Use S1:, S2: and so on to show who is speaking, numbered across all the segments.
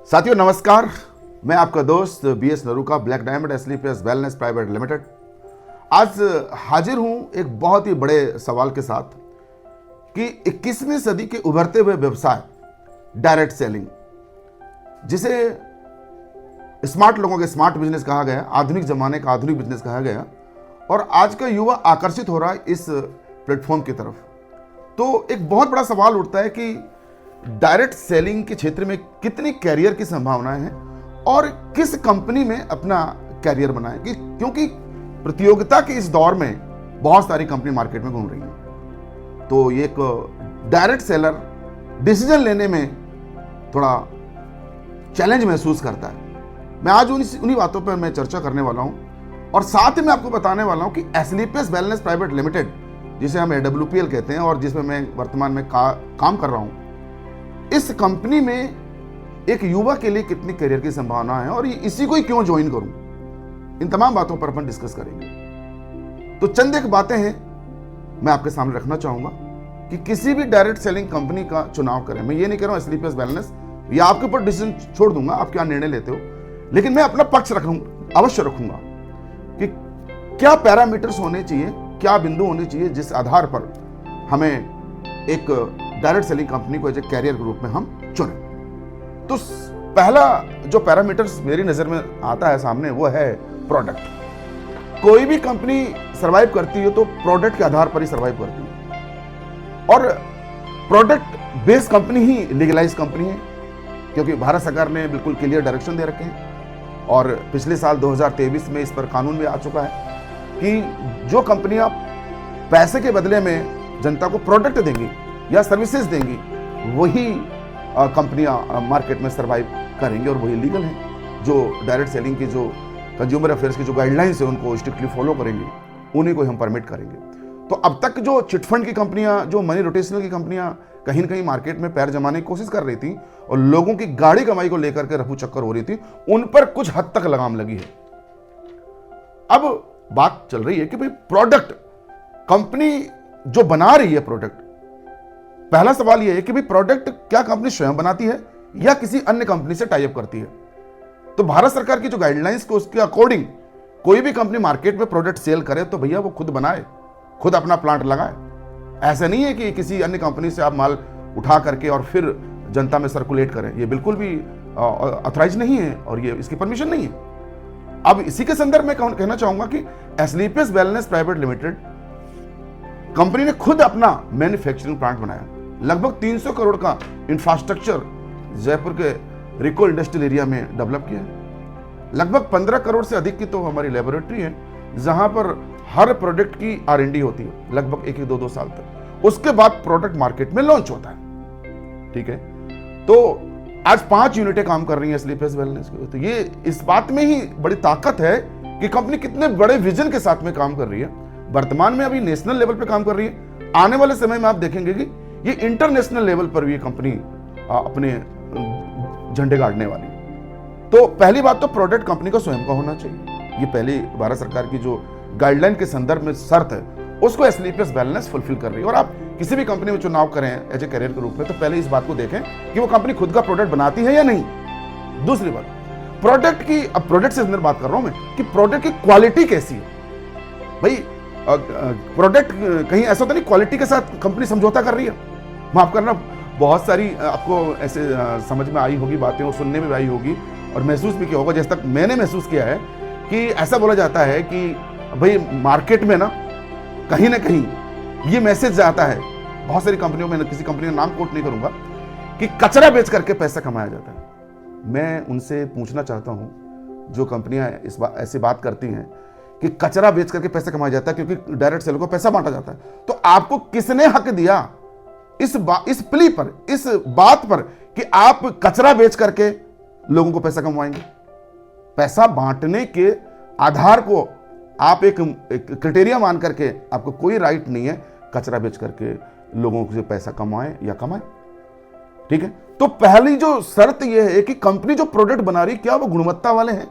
S1: साथियों नमस्कार, मैं आपका दोस्त BS नरूका, ब्लैक डायमंड एसलीपीएस वेलनेस प्राइवेट लिमिटेड। आज हाजिर हूं एक बहुत ही बड़े सवाल के साथ कि 21वीं सदी के उभरते हुए व्यवसाय डायरेक्ट सेलिंग, जिसे स्मार्ट लोगों के स्मार्ट बिजनेस कहा गया, आधुनिक जमाने का आधुनिक बिजनेस कहा गया, और आज का युवा आकर्षित हो रहा है इस प्लेटफॉर्म की तरफ। तो एक बहुत बड़ा सवाल उठता है कि डायरेक्ट सेलिंग के क्षेत्र में कितनी कैरियर की संभावनाएं हैं और किस कंपनी में अपना कैरियर बनाएं, क्योंकि प्रतियोगिता के इस दौर में बहुत सारी कंपनी मार्केट में घूम रही हैं। तो ये एक डायरेक्ट सेलर डिसीजन लेने में थोड़ा चैलेंज महसूस करता है। मैं आज उन्हीं बातों पर मैं चर्चा करने वाला हूं और साथ ही मैं आपको बताने वाला हूं कि एसलीपीएस वेलनेस प्राइवेट लिमिटेड, जिसे हम AWPL कहते हैं और जिसमें मैं वर्तमान में काम कर रहा हूं, इस कंपनी में एक युवा के लिए कितनी करियर की संभावना है और इसी को ही क्यों ज्वाइन करूं, इन तमाम बातों पर अपन डिस्कस करेंगे। तो चंद एक बातें हैं मैं आपके सामने रखना चाहूंगा कि किसी भी डायरेक्ट सेलिंग कंपनी का चुनाव करें। मैं ये नहीं कह रहा हूं एसलीपीएस वेलनेस, ये आपके ऊपर डिसीजन छोड़ दूंगा, आप क्या निर्णय लेते हो, लेकिन मैं अपना पक्ष अवश्य रखूंगा कि क्या पैरामीटर्स होने चाहिए, क्या बिंदु होने चाहिए जिस आधार पर हमें एक डायरेक्ट सेलिंग कंपनी को एज ए कैरियर के रूप में हम चुनें। तो पहला जो पैरामीटर्स मेरी नजर में आता है सामने, वो है प्रोडक्ट। कोई भी कंपनी सरवाइव करती है तो प्रोडक्ट के आधार पर ही सरवाइव करती है, और प्रोडक्ट बेस्ड कंपनी ही लीगलाइज कंपनी है, क्योंकि भारत सरकार ने बिल्कुल क्लियर डायरेक्शन दे रखे हैं और पिछले साल 2023 में इस पर कानून भी आ चुका है कि जो कंपनियां पैसे के बदले में जनता को प्रोडक्ट देंगी या सर्विसेज देंगी, वही कंपनियां मार्केट में सरवाइव करेंगी और वही लीगल हैं। जो डायरेक्ट सेलिंग की जो कंज्यूमर अफेयर्स की जो गाइडलाइंस है उनको स्ट्रिक्टली फॉलो करेंगे, उन्हीं को हम परमिट करेंगे। तो अब तक जो चिटफंड की कंपनियां, जो मनी रोटेशनल की कंपनियां कहीं ना कहीं मार्केट में पैर जमाने की कोशिश कर रही थी और लोगों की गाड़ी कमाई को लेकर के रफू चक्कर हो रही थी, उन पर कुछ हद तक लगाम लगी है। अब बात चल रही है कि भाई प्रोडक्ट कंपनी जो बना रही है प्रोडक्ट, पहला सवाल यह है कि भाई प्रोडक्ट क्या कंपनी स्वयं बनाती है या किसी अन्य कंपनी से टाई अप करती है। तो भारत सरकार की जो गाइडलाइंस को उसके अकॉर्डिंग कोई भी कंपनी मार्केट में प्रोडक्ट सेल करे तो भैया वो खुद बनाए, खुद अपना प्लांट लगाए। ऐसा नहीं है कि किसी अन्य कंपनी से आप माल उठा करके और फिर जनता में सर्कुलेट करें, ये बिल्कुल भी ऑथराइज नहीं है और ये इसकी परमिशन नहीं है। अब इसी के संदर्भ में कहना चाहूंगा कि एसलीपीएस वेलनेस प्राइवेट लिमिटेड कंपनी ने खुद अपना मैन्युफैक्चरिंग प्लांट बनाया। लगभग 300 करोड़ का इंफ्रास्ट्रक्चर जयपुर के रिको इंडस्ट्रियल एरिया में डेवलप किया है। लगभग 15 करोड़ से अधिक की तो हमारी लेबोरेटरी है, जहां पर हर प्रोडक्ट की R&D होती है लगभग 1-2 साल तक। उसके बाद प्रोडक्ट मार्केट में लॉन्च होता है। ठीक है, तो आज 5 यूनिटें काम कर रही हैं एसलीपीएस वेलनेस की। तो ये इस बात में ही बड़ी ताकत है कि कंपनी कितने बड़े विजन के साथ में काम कर रही है। वर्तमान में अभी नेशनल लेवल पे काम कर रही है, आने वाले समय में आप देखेंगे कि ये इंटरनेशनल लेवल पर भी ये कंपनी अपने झंडे गाड़ने वाली। तो पहली बात तो प्रोडक्ट कंपनी का स्वयं का होना चाहिए। ये पहली भारत सरकार की जो गाइडलाइन के संदर्भ में शर्त है, उसको एसलीपीएस वेलनेस फुलफिल कर रही है। और आप किसी भी कंपनी में चुनाव करें एज ए करियर के रूप में, तो पहले इस बात को देखें कि वो कंपनी खुद का प्रोडक्ट बनाती है या नहीं। दूसरी बात, प्रोडक्ट की, अब प्रोडक्ट से अंदर बात कर रहा हूं मैं कि प्रोडक्ट की क्वालिटी कैसी है। भाई प्रोडक्ट कहीं ऐसा तो नहीं क्वालिटी के साथ कंपनी समझौता कर रही है। माफ करना, बहुत सारी आपको ऐसे समझ में आई होगी बातें और सुनने में भी आई होगी और महसूस भी किया होगा, जैसे तक मैंने महसूस किया है कि ऐसा बोला जाता है कि भाई मार्केट में ना कहीं ये मैसेज आता है बहुत सारी कंपनियों में, किसी कंपनी का नाम कोट नहीं करूंगा, कि कचरा बेच करके पैसा कमाया जाता है। मैं उनसे पूछना चाहता हूं, जो कंपनियां ऐसी बात करती हैं कि कचरा बेच करके पैसा कमाया जाता है क्योंकि डायरेक्ट सेल को पैसा बांटा जाता है, तो आपको किसने हक दिया इस प्ली पर, इस बात पर कि आप कचरा बेच करके लोगों को पैसा कमाएंगे? पैसा बांटने के आधार को आप एक क्राइटेरिया मान करके आपको कोई राइट नहीं है कचरा बेच करके लोगों से पैसा कमाएं या कमाएं। ठीक है, तो पहली जो शर्त यह है कि कंपनी जो प्रोडक्ट बना रही, क्या वो गुणवत्ता वाले हैं,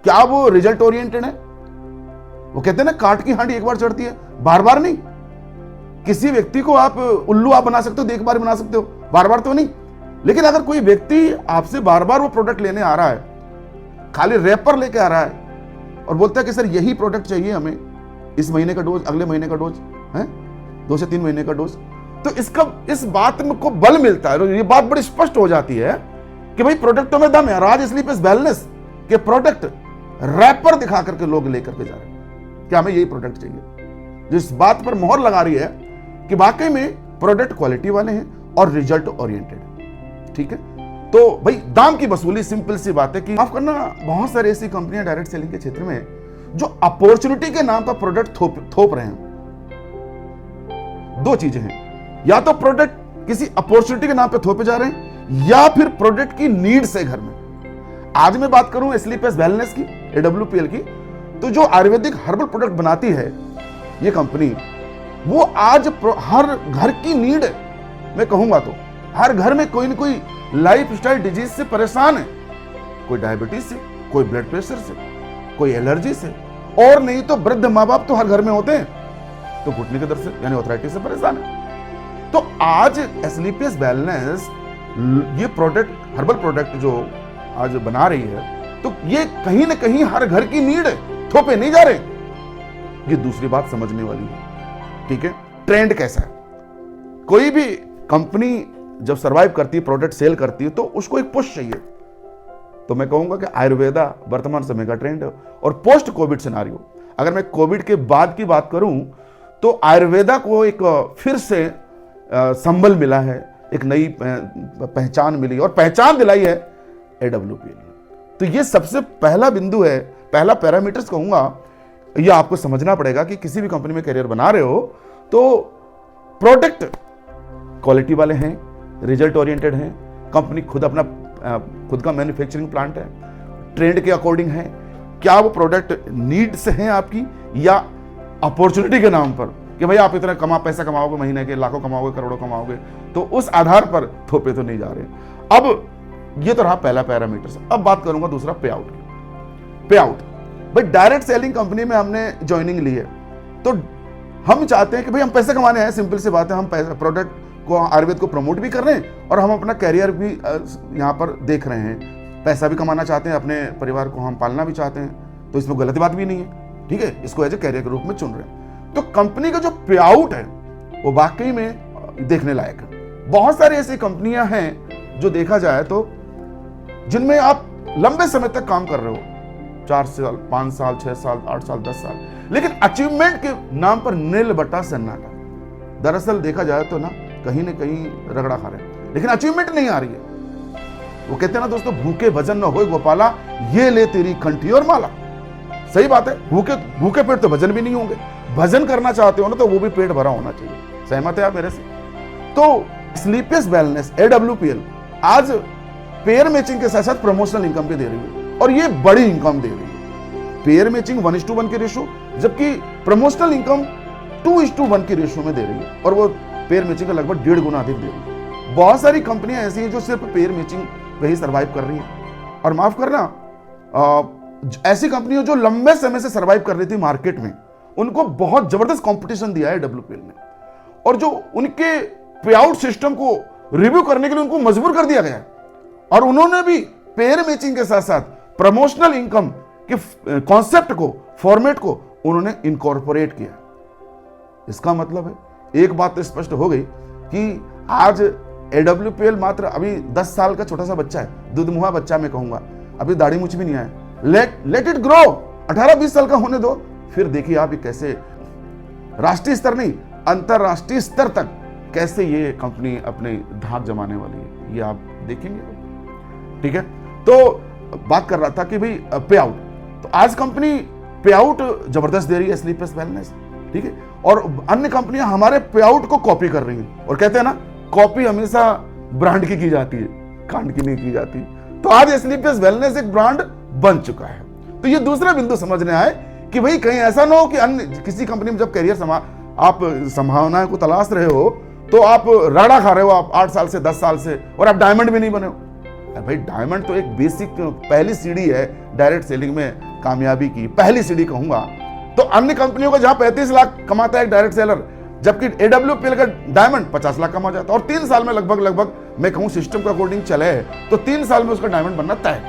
S1: क्या वो रिजल्ट ओरिएंटेड है। वो कहते हैं ना, काट की हांडी एक बार चढ़ती है, बार बार नहीं। किसी व्यक्ति को आप उल्लू आप बना सकते हो, एक बार बना सकते हो, बार बार तो नहीं। लेकिन अगर कोई व्यक्ति आपसे बार बार वो प्रोडक्ट लेने आ रहा है, खाली रैपर लेके आ रहा है और बोलता है कि सर यही प्रोडक्ट चाहिए हमें, इस महीने का डोज, अगले महीने का डोज है, 2 से 3 महीने का डोज, तो इस बात में को बल मिलता है। ये बात बड़ी स्पष्ट हो जाती है कि भाई प्रोडक्टों में दम है। आज स्लीप इज वेलनेस के प्रोडक्ट रैपर दिखा करके लोग लेकर के जा रहे हैं कि हमें यही प्रोडक्ट चाहिए, जो इस बात पर मोहर लगा रही है कि वाकई में प्रोडक्ट क्वालिटी वाले हैं और रिजल्ट ओरिएंटेड। ठीक है, तो भाई दाम की वसूली, सिंपल सी बात है कि माफ करना, बहुत सारी ऐसी कंपनियां डायरेक्ट सेलिंग के क्षेत्र में जो अपॉर्चुनिटी के नाम पर प्रोडक्ट थोप रहे हैं। 2 चीजें हैं, या तो प्रोडक्ट किसी अपॉर्चुनिटी के नाम पर थोपे जा रहे हैं, या फिर प्रोडक्ट की नीड्स है घर में। आज मैं बात करूं स्लीप एज वेलनेस की, AWPL की, तो जो आयुर्वेदिक हर्बल प्रोडक्ट बनाती है ये कंपनी, वो आज हर घर की नीड है। मैं कहूंगा तो हर घर में कोई ना कोई लाइफ स्टाइल डिजीज से परेशान है, कोई डायबिटीज से, कोई ब्लड प्रेशर से, कोई एलर्जी से, और नहीं तो वृद्ध माँ बाप तो हर घर में होते हैं, तो घुटने के दर्द से यानी ऑर्थराइटिस से परेशान है। तो आज स्लीप एज वेलनेस ये प्रोडक्ट, हर्बल प्रोडक्ट जो आज बना रही है, तो ये कहीं ना कहीं हर घर की नीड है, थोपे नहीं जा रहे। ये दूसरी बात समझने वाली है। ठीक है, ट्रेंड कैसा है, कोई भी कंपनी जब सरवाइव करती है, प्रोडक्ट सेल करती है, तो उसको एक पुश चाहिए। तो मैं कहूंगा कि आयुर्वेदा वर्तमान समय का ट्रेंड है। और पोस्ट कोविड सिनारियो, अगर मैं कोविड के बाद की बात करूं, तो आयुर्वेदा को एक फिर से संबल मिला है, एक नई पहचान मिली, और पहचान दिलाई है AWPL। तो ये सबसे पहला बिंदु है, पहला पैरामीटर्स कहूंगा, ये आपको समझना पड़ेगा कि किसी भी कंपनी में करियर बना रहे हो तो प्रोडक्ट क्वालिटी वाले हैं, रिजल्ट ओरिएंटेड हैं, कंपनी खुद का मैन्युफैक्चरिंग प्लांट है, ट्रेंड के अकॉर्डिंग है, क्या वो प्रोडक्ट नीड्स हैं आपकी, या अपॉर्चुनिटी के नाम पर कि भाई आप इतना पैसा कमाओगे, महीने के लाखों कमाओगे, करोड़ों कमाओगे, तो उस आधार पर थोपे तो नहीं जा रहे। अब ये तो रहा पहला पैरामीटर। अब बात करूंगा दूसरा, पे आउट। भाई डायरेक्ट सेलिंग कंपनी में हमने ज्वाइनिंग ली है, तो हम चाहते हैं कि भाई हम पैसे कमाने हैं, सिंपल सी बात है, हम प्रोडक्ट को, आयुर्वेद को प्रमोट भी कर रहे हैं और हम अपना कैरियर भी यहाँ पर देख रहे हैं, पैसा भी कमाना चाहते हैं, अपने परिवार को हम पालना भी चाहते हैं, तो इसमें गलत बात भी नहीं है। ठीक है, इसको एज ए कैरियर के रूप में चुन रहे हैं। तो कंपनी का जो पे आउट है वो वाकई में देखने लायक है। बहुत सारी ऐसी कंपनियां हैं जो देखा जाए तो जिनमें आप लंबे समय तक काम कर रहे हो, 4 साल, 5 साल, 6 साल, 8 साल, 10 साल, लेकिन अचीवमेंट के नाम पर नील बट्टा सन्नाटा। दरअसल देखा जाए तो ना कहीं रगड़ा खा रहे हैं, लेकिन अचीवमेंट नहीं आ रही है। वो कहते हैं ना दोस्तों, भूखे भजन न होए गोपाला, ये ले तेरी कंठी और माला। सही बात है, भूखे पेट तो भजन भी नहीं होंगे। भजन करना चाहते हो ना तो वो भी पेट भरा होना चाहिए। सहमत है आप मेरे से? तो स्लीप एज वेलनेस AWPL आज पेयर मैचिंग के साथ साथ प्रमोशनल इनकम भी दे रही है, और ये बड़ी इनकम दे रही है। पेयर मैचिंग 1:1 की रेशो, जबकि प्रमोशनल इनकम 2:1 की रेशो में दे रही है, और वो पेयर मैचिंग का लगभग 1.5 गुना अधिक दे रही है। बहुत सारी कंपनियां ऐसी हैं जो सिर्फ पेयर मैचिंग पे ही सर्वाइव कर रही हैं। और माफ करना, ऐसी कंपनियां जो लंबे समय से सर्वाइव कर रही थी मार्केट में, उनको बहुत जबरदस्त कंपटीशन दिया है AWPL ने, और जो उनके पे आउट सिस्टम को रिव्यू करने के लिए उनको मजबूर कर दिया गया, और उन्होंने भी पेयर मैचिंग के साथ साथ प्रमोशनल इनकम के कॉन्सेप्ट को, फॉर्मेट को उन्होंने इनकॉर्पोरेट किया। इसका मतलब है एक बात तो स्पष्ट हो गई कि आज AWPL मात्र अभी 10 साल का छोटा सा बच्चा है, दुधमुहा बच्चा मैं कहूंगा, अभी दाढ़ी मूछ भी नहीं आया। लेट इट ग्रो, 18-20 साल का होने दो, फिर देखिए आप कैसे राष्ट्रीय स्तर नहीं, अंतरराष्ट्रीय स्तर तक कैसे ये कंपनी अपने धाक जमाने वाली है, ये आप देखेंगे। ठीक है, तो बात कर रहा था कि भाई पे आउट, तो आज कंपनी पे आउट जबरदस्त दे रही है स्लीप एज वेलनेस। ठीक है, और अन्य कंपनियां हमारे पे आउट को कॉपी कर रही हैं, और कहते हैं ना, कॉपी हमेशा ब्रांड की जाती है, कांड की नहीं की जाती। तो आज स्लीप एज वेलनेस एक ब्रांड बन चुका है। तो ये दूसरा बिंदु समझने आए कि भाई कहीं ऐसा ना हो कि अन्य किसी कंपनी में जब करियर आप संभावनाएं को तलाश रहे हो तो आप राड़ा खा रहे हो, आप 8 साल से 10 साल से, और आप डायमंड भी नहीं बने हो। भाई डायमंड तो एक बेसिक पहली सीढ़ी है डायरेक्ट सेलिंग में कामयाबी की, पहली सीढ़ी कहूंगा। तो अन्य कंपनियों का जहां 35 लाख कमाता है एक डायरेक्ट सेलर, जबकि AWPL का डायमंड 50 लाख कमा जाता है। और 3 साल में लगभग मैं कहूं सिस्टम का अकॉर्डिंग चले तो 3 साल में उसका डायमंड बनना तय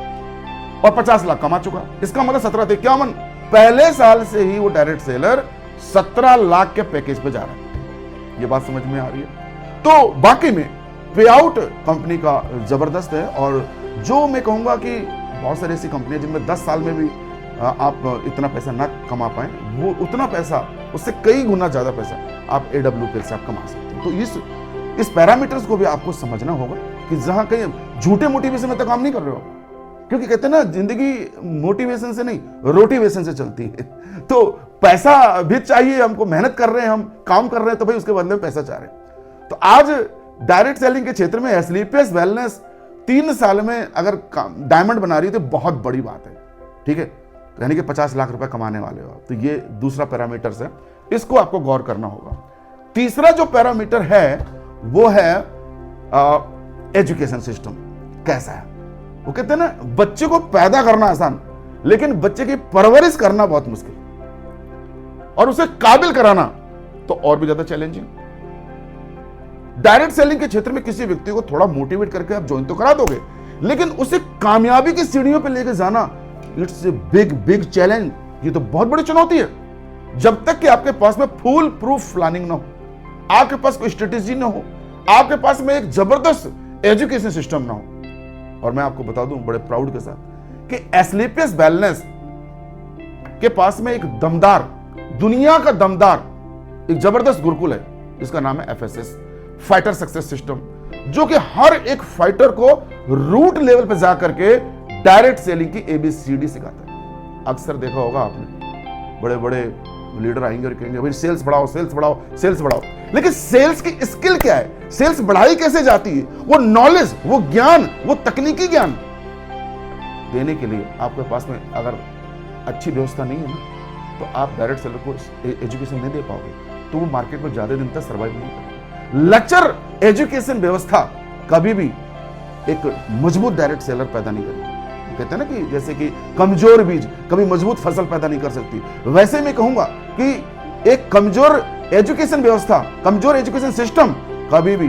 S1: और 50 लाख कमा चुका। इसका मतलब 17 थे 51, पहले साल से ही वो डायरेक्ट सेलर 17 लाख के पैकेज पे जा रहा है। ये बात समझ में आ रही है। तो बाकी में पे आउट कंपनी का जबरदस्त है। और जो मैं कहूंगा कि बहुत सारी ऐसी कंपनियां जिनमें 10 साल में भी आप इतना पैसा ना कमा पाए, वो उतना पैसा, उससे कई गुना ज्यादा पैसा आप AWPL से आप कमा सकते हैं। तो इस पैरामीटर्स को भी आपको समझना होगा कि जहां कहीं झूठे मोटिवेशन में तो काम नहीं कर रहे हो, क्योंकि कहते हैं ना जिंदगी मोटिवेशन से नहीं रोटिवेशन से चलती है। तो पैसा भी चाहिए हमको, मेहनत कर रहे हैं, हम काम कर रहे हैं, तो भाई उसके बदले में पैसा चाह रहे हैं। तो आज डायरेक्ट सेलिंग के क्षेत्र में एस्क्लेपियस वेलनेस 3 साल में अगर डायमंड बना रही है तो बहुत बड़ी बात है, ठीक है। यानी कि 50 लाख रुपए कमाने वाले हो। तो ये दूसरा पैरामीटर है, इसको आपको गौर करना होगा। तीसरा जो पैरामीटर है वो है एजुकेशन सिस्टम कैसा है। वो कहते हैं ना बच्चे को पैदा करना आसान, लेकिन बच्चे की परवरिश करना बहुत मुश्किल, और उसे काबिल कराना तो और भी ज्यादा चैलेंजिंग। डायरेक्ट सेलिंग के क्षेत्र में किसी व्यक्ति को थोड़ा मोटिवेट करके आप ज्वाइन तो करा दोगे, लेकिन उसे कामयाबी की सीढ़ियों पर लेकर जाना, इट्स ए बिग चैलेंज। ये तो बहुत बड़ी चुनौती है। जब तक कि आपके पास में फुल प्रूफ प्लानिंग ना हो, आपके पास कोई स्ट्रेटेजी ना हो, आपके पास में एक जबरदस्त एजुकेशन सिस्टम ना हो। और मैं आपको बता दूं बड़े प्राउड के साथ कि एस्क्लेपियस वेलनेस के पास में एक दमदार, दुनिया का दमदार एक जबरदस्त गुरुकुल है, जिसका नाम है FSS, फाइटर सक्सेस सिस्टम, जो कि हर एक फाइटर को रूट लेवल पर जाकर के डायरेक्ट सेलिंग की ABCD सिखाता है। अक्सर देखा होगा आपने, बड़े बड़े लीडर आएंगे और कहेंगे भाई सेल्स बढ़ाओ, सेल्स बढ़ाओ, सेल्स बढ़ाओ। लेकिन सेल्स की स्किल क्या है, सेल्स बढ़ाई कैसे जाती है, वो नॉलेज, वो ज्ञान, वो तकनीकी ज्ञान देने के लिए आपके पास में अगर अच्छी व्यवस्था नहीं है ना, तो आप डायरेक्ट सेलर को एजुकेशन नहीं दे पाओगे, तो वो मार्केट में ज्यादा दिन तक सर्वाइव नहीं करेगा। लचर एजुकेशन व्यवस्था कभी भी एक मजबूत डायरेक्ट सेलर पैदा नहीं करेगी। कहते हैं ना कि जैसे कि कमजोर बीज कभी मजबूत फसल पैदा नहीं कर सकती, वैसे मैं कहूंगा कि एक कमजोर एजुकेशन व्यवस्था, कमजोर एजुकेशन सिस्टम कभी भी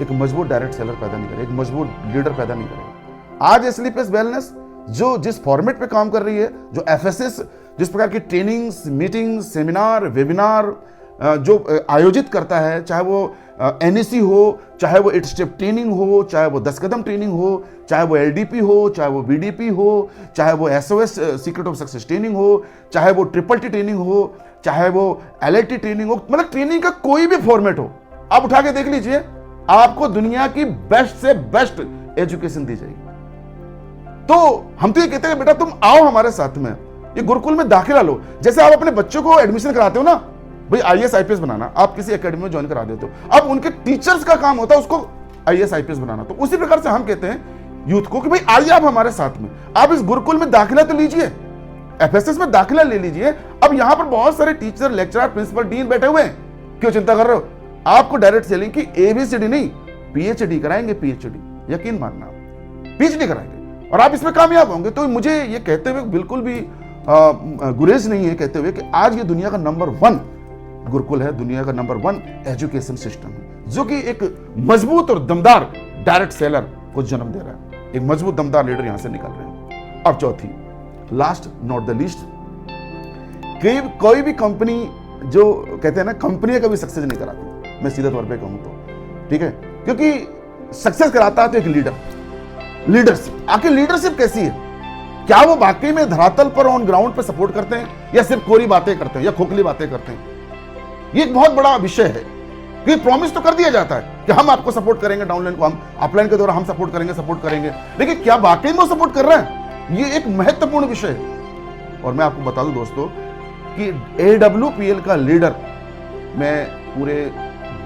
S1: एक मजबूत डायरेक्ट सेलर पैदा नहीं करेगा, एक मजबूत लीडर पैदा नहीं करेगा। आज एस्क्लेपियस वेलनेस जो जिस फॉर्मेट पे काम कर रही है, जो FSS जिस प्रकार की ट्रेनिंग्स, मीटिंग, सेमिनार, वेबिनार जो आयोजित करता है, चाहे वो NEC हो, चाहे वो 8 स्टेप ट्रेनिंग हो, चाहे वो 10 कदम ट्रेनिंग हो, चाहे वो LDP हो, चाहे वो BDP हो, चाहे वो SOS secret of success training हो, चाहे वो TTT ट्रेनिंग हो, चाहे वो LIT ट्रेनिंग हो, मतलब ट्रेनिंग का कोई भी फॉर्मेट हो, आप उठा के देख लीजिए, आपको दुनिया की बेस्ट से बेस्ट एजुकेशन दी जाएगी। तो हम तो ये कहते हैं बेटा तुम आओ हमारे साथ में, ये गुरुकुल में दाखिला लो। जैसे आप अपने बच्चों को एडमिशन कराते हो ना, भाई IAS IPS बनाना, आप किसी एकेडमी में ज्वाइन करा देते हो, अब उनके टीचर्स का काम होता है उसको IAS IPS बनाना। तो उसी प्रकार से हम कहते हैं यूथ को कि भाई आइए आप हमारे साथ में, आप इस गुरुकुल में दाखिला तो लीजिए, FSS में दाखिला ले लीजिए। अब यहां पर बहुत सारे टीचर, लेक्चरर, प्रिंसिपल, डीन बैठे हुए हैं, क्यों चिंता कर रहे हो? आपको डायरेक्ट सेलिंग की ABCD नहीं, PhD कराएंगे, PhD, यकीन मानना, PhD कराएंगे और आप इसमें कामयाब होंगे। तो मुझे ये कहते हुए बिल्कुल भी गुरेज नहीं है कहते हुए कि आज ये दुनिया का नंबर 1 गुरुकुल है, दुनिया का नंबर 1 एजुकेशन सिस्टम है, जो कि एक मजबूत और दमदार डायरेक्ट सेलर को जन्म दे रहा है, एक मजबूत दमदार लीडर यहां से निकल रहे हैं। अब चौथी, लास्ट नॉट द लीस्ट, कोई भी कंपनी जो कहते हैं ना कंपनी कभी सक्सेस नहीं कराती, मैं सीधे तौर पे कहूं तो, ठीक है, क्योंकि सक्सेस कराता है तो एक लीडरशिप। आखिर लीडरशिप कैसी है? क्या वो वाकई में धरातल पर ऑन ग्राउंड पर सपोर्ट करते हैं, या सिर्फ कोरी बातें करते हैं, या खोखली बातें करते हैं? ये एक बहुत बड़ा विषय है कि प्रॉमिस तो कर दिया जाता है कि हम आपको सपोर्ट करेंगे, डाउनलाइन को हम, अपलाइन के द्वारा हम सपोर्ट करेंगे, लेकिन क्या वाकई में वो सपोर्ट कर रहे हैं? ये एक महत्वपूर्ण विषय है। और मैं आपको बता दूं दोस्तों कि AWPL का लीडर, मैं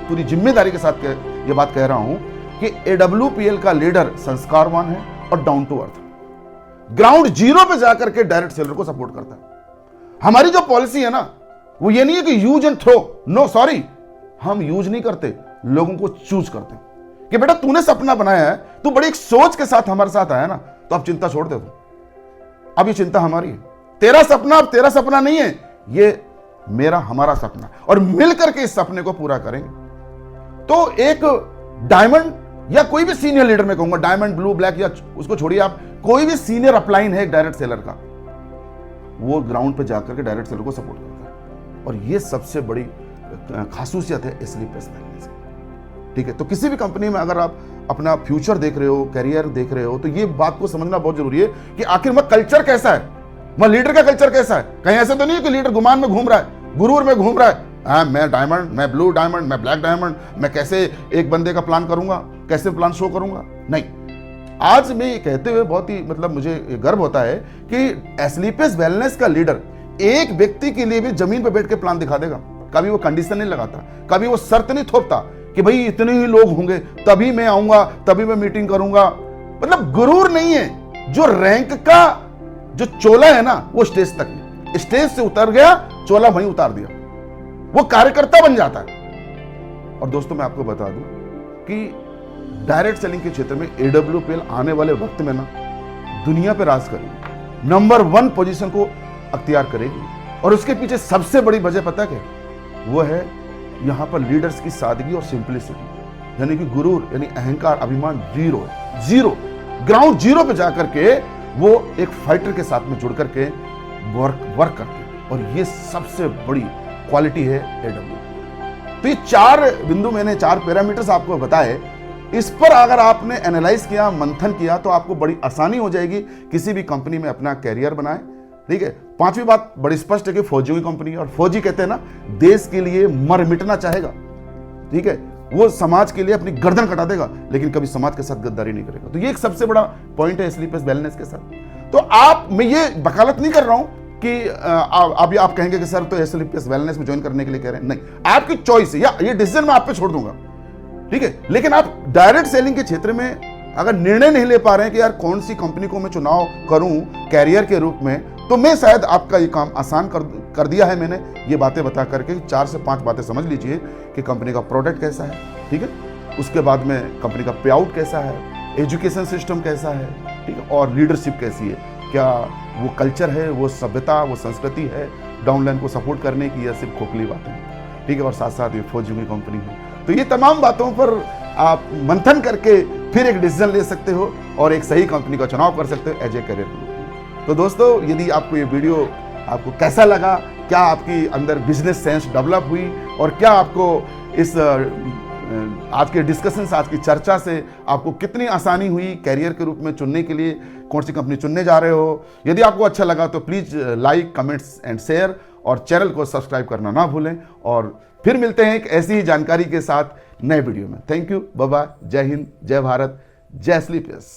S1: पूरी जिम्मेदारी के साथ ये बात कह रहा हूं कि AWPL का लीडर संस्कारवान है और down to earth, ground zero पे जाकर के डायरेक्ट सेलर को सपोर्ट करता है। हमारी जो पॉलिसी है ना, वो ये नहीं है कि use and throw, no sorry, हम यूज नहीं करते, लोगों को चूज करते हैं कि बेटा तूने सपना बनाया है, तू बड़ी एक सोच के साथ हमारे साथ आया ना, तो अब चिंता छोड़ दे, तू अब ये चिंता हमारी है, तेरा सपना अब तेरा सपना नहीं है, ये मेरा हमारा सपना, और मिलकर के इस सपने को पूरा करेंगे। तो एक डायमंड या कोई भी सीनियर लीडर, मैं कहूंगा डायमंड, ब्लू, ब्लैक, या उसको छोड़िए आप, कोई भी सीनियर अपलाइन है एक डायरेक्ट सेलर का, वो ग्राउंड पे जाकर के डायरेक्ट सेलर को सपोर्ट करता है। और ये सबसे बड़ी खासूसियत है स्लीपलेस वेलनेस की। ठीक है, तो किसी भी कंपनी में अगर आप अपना फ्यूचर देख रहे हो, करियर देख रहे हो, तो ये बात को समझना बहुत जरूरी है कि आखिर में कल्चर कैसा है, मैं लीडर का कल्चर कैसा है। कहीं ऐसा तो नहीं है कि लीडर गुमान में घूम रहा है, गुरूर में घूम रहा है, मैं डायमंड, मैं ब्लू डायमंड, मैं ब्लैक डायमंड, मैं कैसे एक बंदे का प्लान करूंगा, कैसे प्लान शो करूंगा। नहीं, आज मैं ये कहते हुए बहुत ही मुझे गर्व होता है कि स्लीपलेस वेलनेस का लीडर एक व्यक्ति के लिए भी जमीन पर बैठ के प्लान दिखा देगा। कभी वो कंडीशन नहीं लगाता, कभी वो शर्त नहीं थोपता कि भाई इतने ही लोग होंगे तभी मैं आऊंगा, तभी मैं मीटिंग करूंगा। गुरूर नहीं है। जो रैंक का जो चोला है ना, वो स्टेज तक है, स्टेज से उतर गया, चोला वहीं उतार दिया, वो कार्यकर्ता बन जाता है। और दोस्तों मैं आपको बता दूं कि डायरेक्ट सेलिंग के क्षेत्र में AWPL आने वाले वक्त में ना दुनिया पे राज करेगी, नंबर 1 पोजीशन को अख्तियार करेगी। और उसके पीछे सबसे बड़ी वजह पता क्या, वो है यहां पर लीडर्स की सादगी और सिंपलिसिटी, यानी कि गुरूर यानी अहंकार, अभिमान जीरो, ग्राउंड जीरो पे जाकर के वो एक फाइटर के साथ में जुड़ करके वर्क करते हैं। और ये सबसे बड़ी क्वालिटी है AWPL। तो ये 4 बिंदु मैंने 4 पैरामीटर्स आपको बताए, इस पर अगर आपने एनालाइज किया, मंथन किया, तो आपको बड़ी आसानी हो जाएगी किसी भी कंपनी में अपना कैरियर बनाए। ठीक है, 5वीं बात बड़ी स्पष्ट है कि फौजियों की कंपनी है, और फौजी कहते हैं ना, देश के लिए मर मिटना चाहेगा। ठीक है, वो समाज के लिए अपनी गर्दन कटा देगा, लेकिन कभी समाज के साथ गद्दारी नहीं करेगा। तो ये एक सबसे बड़ा पॉइंट है स्लीपलेस वेलनेस के साथ। तो मैं ये वकालत नहीं कर रहा हूं कि अभी आप कहेंगे कि सर तो स्लीपलेस वेलनेस में ज्वाइन करने के लिए कह रहे हैं, नहीं, आपकी चॉइस है, या ये डिसीजन मैं आप पे छोड़ दूंगा। ठीक है, लेकिन आप डायरेक्ट सेलिंग के क्षेत्र में अगर निर्णय नहीं ले पा रहे हैं कि यार कौन सी कंपनी को मैं चुनाव करूं कैरियर के रूप में, तो मैं शायद आपका ये काम आसान कर दिया है मैंने ये बातें बता करके। 4 से 5 बातें समझ लीजिए कि कंपनी का प्रोडक्ट कैसा है, ठीक है, उसके बाद में कंपनी का पे आउट कैसा है, एजुकेशन सिस्टम कैसा है, ठीक है, और लीडरशिप कैसी है, क्या वो कल्चर है, वो सभ्यता, वो संस्कृति है डाउनलाइन को सपोर्ट करने की, या सिर्फ खोखली बातें। ठीक है, और साथ साथ ये फौजियों की कंपनी है। तो ये तमाम बातों पर आप मंथन करके फिर एक डिसीजन ले सकते हो और एक सही कंपनी का चुनाव कर सकते हो एज ए करियर ग्रुप। तो दोस्तों, यदि आपको ये वीडियो आपको कैसा लगा, क्या आपकी अंदर बिजनेस सेंस डेवलप हुई, और क्या आपको इस आज के डिस्कशन से, आज की चर्चा से आपको कितनी आसानी हुई कैरियर के रूप में चुनने के लिए, कौन सी कंपनी चुनने जा रहे हो, यदि आपको अच्छा लगा तो please like, comments and share, और चैनल को सब्सक्राइब करना ना भूलें। और फिर मिलते हैं एक ऐसी ही जानकारी के साथ नए वीडियो में। थैंक यू, बाय बाय, जय हिंद, जय भारत, जय स्लीपलेस।